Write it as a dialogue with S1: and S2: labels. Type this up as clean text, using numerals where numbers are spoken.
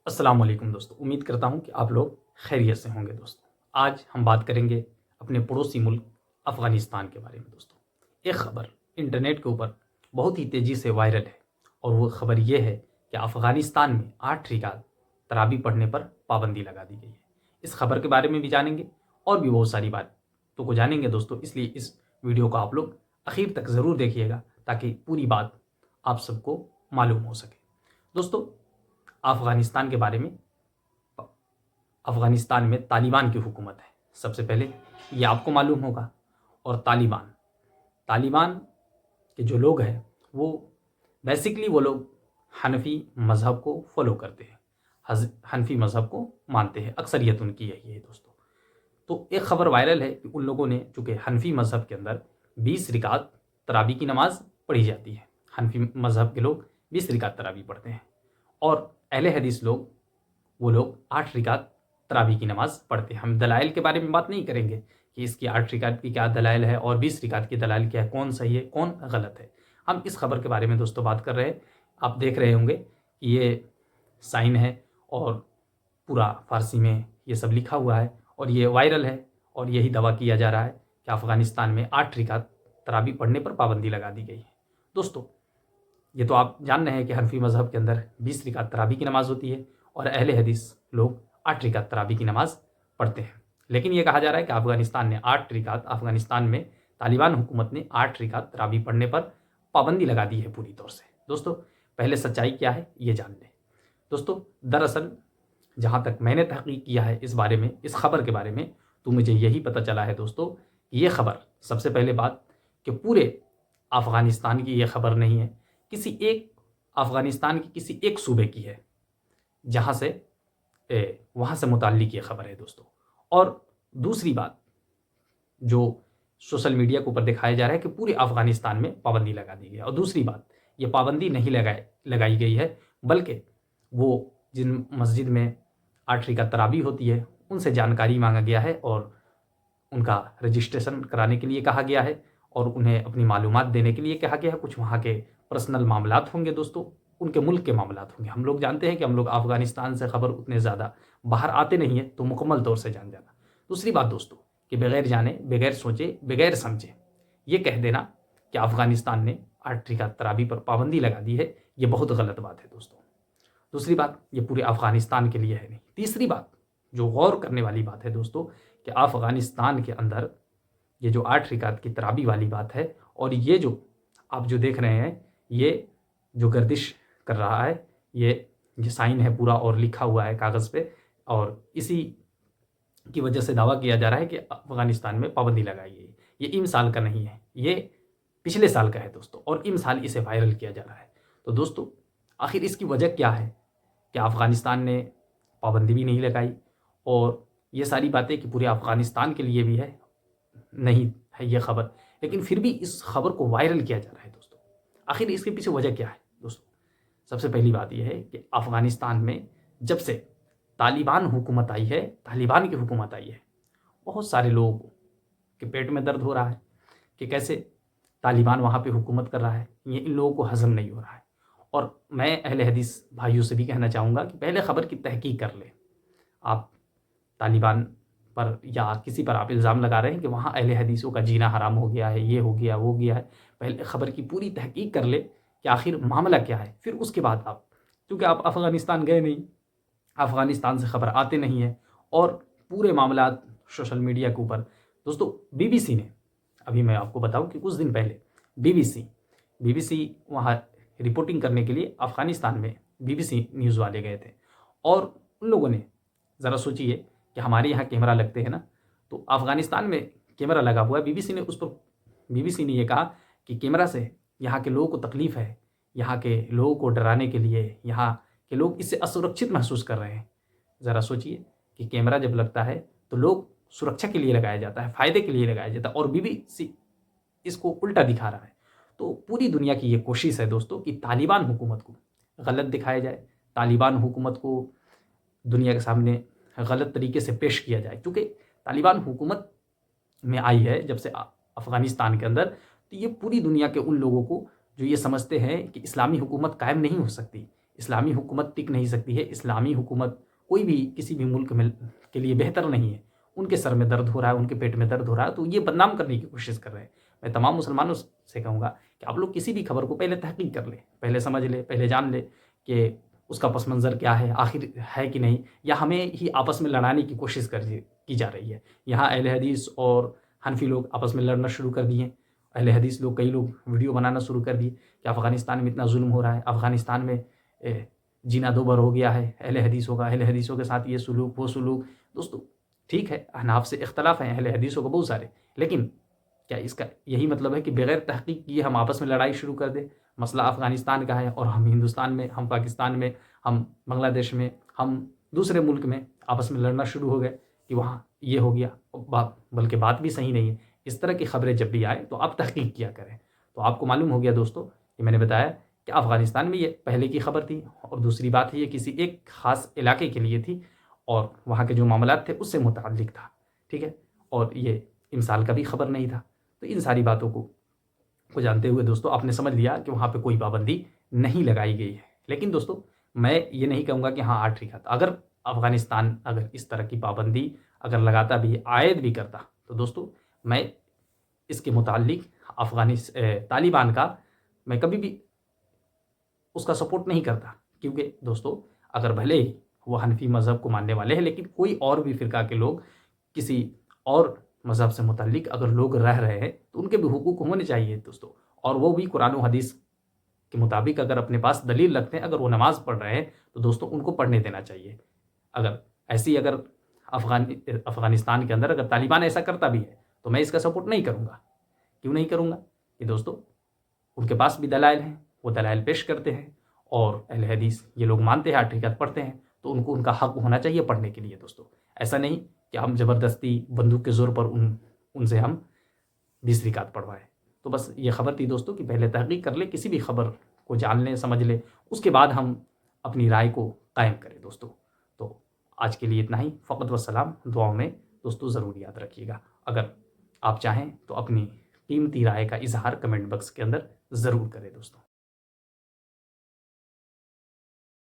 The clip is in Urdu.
S1: السلام علیکم دوستو، امید کرتا ہوں کہ آپ لوگ خیریت سے ہوں گے دوستو۔ آج ہم بات کریں گے اپنے پڑوسی ملک افغانستان کے بارے میں دوستو۔ ایک خبر انٹرنیٹ کے اوپر بہت ہی تیزی سے وائرل ہے، اور وہ خبر یہ ہے کہ افغانستان میں 8 رکعت تراویح پڑھنے پر پابندی لگا دی گئی ہے۔ اس خبر کے بارے میں بھی جانیں گے اور بھی بہت ساری باتوں کو جانیں گے دوستو، اس لیے اس ویڈیو کو آپ لوگ اخیر تک ضرور دیکھیے گا تاکہ پوری بات آپ سب کو معلوم ہو سکے دوستو۔ افغانستان کے بارے میں، افغانستان میں طالبان کی حکومت ہے سب سے پہلے، یہ آپ کو معلوم ہوگا۔ اور طالبان کے جو لوگ ہیں وہ بیسیکلی وہ لوگ حنفی مذہب کو فالو کرتے ہیں، حنفی مذہب کو مانتے ہیں، اکثریت ان کی یہی ہے دوستو۔ تو ایک خبر وائرل ہے کہ ان لوگوں نے، چونکہ حنفی مذہب کے اندر 20 رکعت تراویح کی نماز پڑھی جاتی ہے، حنفی مذہب کے لوگ 20 رکعت تراویح پڑھتے ہیں، اور اہل حدیث لوگ، وہ لوگ 8 رکعت تراویح کی نماز پڑھتے ہیں۔ ہم دلائل کے بارے میں بات نہیں کریں گے کہ اس کی 8 رکعت کی کیا دلائل ہے اور 20 رکعت کی دلائل کیا ہے، کون صحیح ہے کون غلط ہے۔ ہم اس خبر کے بارے میں دوستو بات کر رہے ہیں۔ آپ دیکھ رہے ہوں گے کہ یہ سائن ہے اور پورا فارسی میں یہ سب لکھا ہوا ہے، اور یہ وائرل ہے، اور یہی دعویٰ کیا جا رہا ہے کہ افغانستان میں 8 رکعت تراویح پڑھنے پر پابندی لگا دی گئی ہے دوستو۔ یہ تو آپ جان رہے ہیں کہ حنفی مذہب کے اندر 20 رکعت تراویح کی نماز ہوتی ہے، اور اہل حدیث لوگ 8 رکعت تراویح کی نماز پڑھتے ہیں۔ لیکن یہ کہا جا رہا ہے کہ افغانستان میں طالبان حکومت نے 8 رکعت تراویح پڑھنے پر پابندی لگا دی ہے پوری طور سے دوستو۔ پہلے سچائی کیا ہے یہ جان لیں دوستو۔ دراصل جہاں تک میں نے تحقیق کیا ہے اس بارے میں، اس خبر کے بارے میں، تو مجھے یہی پتہ چلا ہے دوستو کہ یہ خبر، سب سے پہلے بات کہ پورے افغانستان کی یہ خبر نہیں ہے، کسی ایک افغانستان کی کسی ایک صوبے کی ہے، جہاں سے وہاں سے متعلق یہ خبر ہے دوستو۔ اور دوسری بات جو سوشل میڈیا کے اوپر دکھایا جا رہا ہے کہ پورے افغانستان میں پابندی لگا دی گئی ہے، اور دوسری بات یہ پابندی نہیں لگائی گئی ہے، بلکہ وہ جن مسجد میں 8 رکعت تراویح ہوتی ہے ان سے جانکاری مانگا گیا ہے، اور ان کا رجسٹریشن کرانے کے لیے کہا گیا ہے، اور انہیں اپنی معلومات دینے کے لیے کہا گیا ہے۔ کچھ وہاں کے پرسنل معاملات ہوں گے دوستو، ان کے ملک کے معاملات ہوں گے۔ ہم لوگ جانتے ہیں کہ ہم لوگ افغانستان سے خبر اتنے زیادہ باہر آتے نہیں ہیں، تو مکمل طور سے جان جانا۔ دوسری بات دوستو کہ بغیر جانے، بغیر سوچے، بغیر سمجھے یہ کہہ دینا کہ افغانستان نے 8 رکعت تراویح پر پابندی لگا دی ہے، یہ بہت غلط بات ہے دوستو۔ دوسری بات، یہ پورے افغانستان کے لیے ہے نہیں۔ تیسری بات جو غور کرنے والی بات ہے دوستو کہ افغانستان کے اندر یہ جو 8 رکعت کی تراویح والی بات ہے، اور یہ جو آپ جو دیکھ رہے ہیں، یہ جو گردش کر رہا ہے، یہ سائن ہے پورا اور لکھا ہوا ہے کاغذ پہ، اور اسی کی وجہ سے دعویٰ کیا جا رہا ہے کہ افغانستان میں پابندی لگائی گئی۔ یہ ام سال کا نہیں ہے، یہ پچھلے سال کا ہے دوستو، اور ام سال اسے وائرل کیا جا رہا ہے۔ تو دوستو آخر اس کی وجہ کیا ہے کہ افغانستان نے پابندی بھی نہیں لگائی، اور یہ ساری باتیں کہ پورے افغانستان کے لیے بھی ہے، نہیں ہے یہ خبر، لیکن پھر بھی اس خبر کو وائرل کیا جا رہا ہے دوستو۔ آخر اس کے پیچھے وجہ کیا ہے دوستو؟ سب سے پہلی بات یہ ہے کہ افغانستان میں جب سے طالبان حکومت آئی ہے، طالبان کی حکومت آئی ہے، بہت سارے لوگوں کے پیٹ میں درد ہو رہا ہے کہ کیسے طالبان وہاں پہ حکومت کر رہا ہے، یہ ان لوگوں کو ہضم نہیں ہو رہا ہے۔ اور میں اہل حدیث بھائیوں سے بھی کہنا چاہوں گا کہ پہلے خبر کی تحقیق کر لیں۔ آپ طالبان پر یا کسی پر آپ الزام لگا رہے ہیں کہ وہاں اہل حدیثوں کا جینا حرام ہو گیا ہے، یہ ہو گیا وہ گیا ہے، پہلے خبر کی پوری تحقیق کر لے کہ آخر معاملہ کیا ہے، پھر اس کے بعد آپ، کیونکہ آپ افغانستان گئے نہیں، افغانستان سے خبر آتے نہیں ہیں، اور پورے معاملات سوشل میڈیا کے اوپر دوستو، بی بی سی نے، ابھی میں آپ کو بتاؤں کہ کچھ دن پہلے بی بی سی وہاں رپورٹنگ کرنے کے لیے افغانستان میں بی بی سی نیوز والے گئے تھے، اور ان لوگوں نے، ذرا سوچیے کہ ہمارے یہاں کیمرہ لگتے ہیں نا، تو افغانستان میں کیمرہ لگا ہوا ہے، بی بی سی نے یہ کہا کہ کیمرہ سے یہاں کے لوگوں کو تکلیف ہے، یہاں کے لوگوں کو ڈرانے کے لیے یہاں کہ لوگ اس سے اسرکشت محسوس کر رہے ہیں۔ ذرا سوچئے کہ کیمرہ جب لگتا ہے تو لوگ سرکشا کے لیے لگایا جاتا ہے، فائدے کے لیے لگایا جاتا ہے، اور بی بی سی اس کو الٹا دکھا رہا ہے۔ تو پوری دنیا کی یہ کوشش ہے دوستو کہ طالبان حکومت کو غلط دکھایا جائے، طالبان حکومت کو دنیا کے سامنے غلط طریقے سے پیش کیا جائے، کیونکہ طالبان حکومت میں آئی ہے جب سے افغانستان کے اندر، تو یہ پوری دنیا کے ان لوگوں کو جو یہ سمجھتے ہیں کہ اسلامی حکومت قائم نہیں ہو سکتی، اسلامی حکومت ٹک نہیں سکتی ہے، اسلامی حکومت کوئی بھی کسی بھی ملک میں کے لیے بہتر نہیں ہے۔ ان کے سر میں درد ہو رہا ہے، ان کے پیٹ میں درد ہو رہا ہے، تو یہ بدنام کرنے کی کوشش کر رہے ہیں۔ میں تمام مسلمانوں سے کہوں گا کہ آپ لوگ کسی بھی خبر کو پہلے تحقیق کر لیں، پہلے سمجھ لیں، پہلے جان لیں کہ اس کا پس منظر کیا ہے، آخر ہے کہ نہیں، یا ہمیں ہی آپس میں لڑانے کی کوشش کی جا رہی ہے۔ یہاں اہل حدیث اور حنفی لوگ آپس میں لڑنا شروع کر دیے، اہل حدیث لوگ، کئی لوگ ویڈیو بنانا شروع کر دیے کہ افغانستان میں اتنا ظلم ہو رہا ہے، افغانستان میں جینا دو بر ہو گیا ہے اہل حدیثوں کا، اہل حدیثوں کے ساتھ یہ سلوک وہ سلوک۔ دوستو ٹھیک ہے، احناف سے اختلاف ہیں اہل حدیثوں کو بہت سارے، لیکن کیا اس کا یہی مطلب ہے کہ بغیر تحقیق کیے ہم آپس میں لڑائی شروع کر دیں؟ مسئلہ افغانستان کا ہے اور ہم ہندوستان میں، ہم پاکستان میں، ہم بنگلہ دیش میں، ہم دوسرے ملک میں آپس میں لڑنا شروع ہو گئے کہ وہاں یہ ہو گیا، بلکہ بات بھی صحیح نہیں ہے۔ اس طرح کی خبریں جب بھی آئے تو آپ تحقیق کیا کریں۔ تو آپ کو معلوم ہو گیا دوستو کہ میں نے بتایا کہ افغانستان میں یہ پہلے کی خبر تھی، اور دوسری بات یہ کسی ایک خاص علاقے کے لیے تھی اور وہاں کے جو معاملات تھے اس سے متعلق تھا، ٹھیک ہے، اور یہ امسال کا بھی خبر نہیں تھا۔ تو ان ساری باتوں کو جانتے ہوئے دوستو آپ نے سمجھ لیا کہ وہاں پہ کوئی پابندی نہیں لگائی گئی ہے۔ لیکن دوستو میں یہ نہیں کہوں گا کہ ہاں آرٹری کا تھا، اگر افغانستان اگر اس طرح کی پابندی اگر لگاتا بھی، عائد بھی کرتا، تو دوستو میں اس کے متعلق طالبان کا میں کبھی بھی اس کا سپورٹ نہیں کرتا، کیونکہ دوستو اگر بھلے ہی وہ حنفی مذہب کو ماننے والے ہیں، لیکن کوئی اور بھی فرقہ کے لوگ کسی اور مذہب سے متعلق اگر لوگ رہ رہے ہیں تو ان کے بھی حقوق ہونے چاہیے دوستو، اور وہ بھی قرآن و حدیث کے مطابق اگر اپنے پاس دلیل رکھتے ہیں، اگر وہ نماز پڑھ رہے ہیں تو دوستو ان کو پڑھنے دینا چاہیے۔ اگر افغانستان کے اندر اگر طالبان ایسا کرتا بھی ہے تو میں اس کا سپورٹ نہیں کروں گا۔ کیوں نہیں کروں گا؟ کہ دوستو ان کے پاس بھی دلائل ہیں، وہ دلائل پیش کرتے ہیں، اور اہل حدیث یہ لوگ مانتے ہیں، حقیقت پڑھتے ہیں، تو ان کو ان کا حق ہونا چاہیے پڑھنے کے لیے دوستو۔ ایسا نہیں کہ ہم زبردستی بندوق کے زور پر ان سے ہم 20 رکعت پڑھوائیں۔ تو بس یہ خبر تھی دوستو کہ پہلے تحقیق کر لیں، کسی بھی خبر کو جان لیں، سمجھ لیں، اس کے بعد ہم اپنی رائے کو قائم کریں دوستو۔ تو آج کے لیے اتنا ہی، فقط وسلام، دعاؤں میں دوستو ضرور یاد رکھیے گا۔ اگر آپ چاہیں تو اپنی قیمتی رائے کا اظہار کمنٹ باکس کے اندر ضرور کریں دوستو۔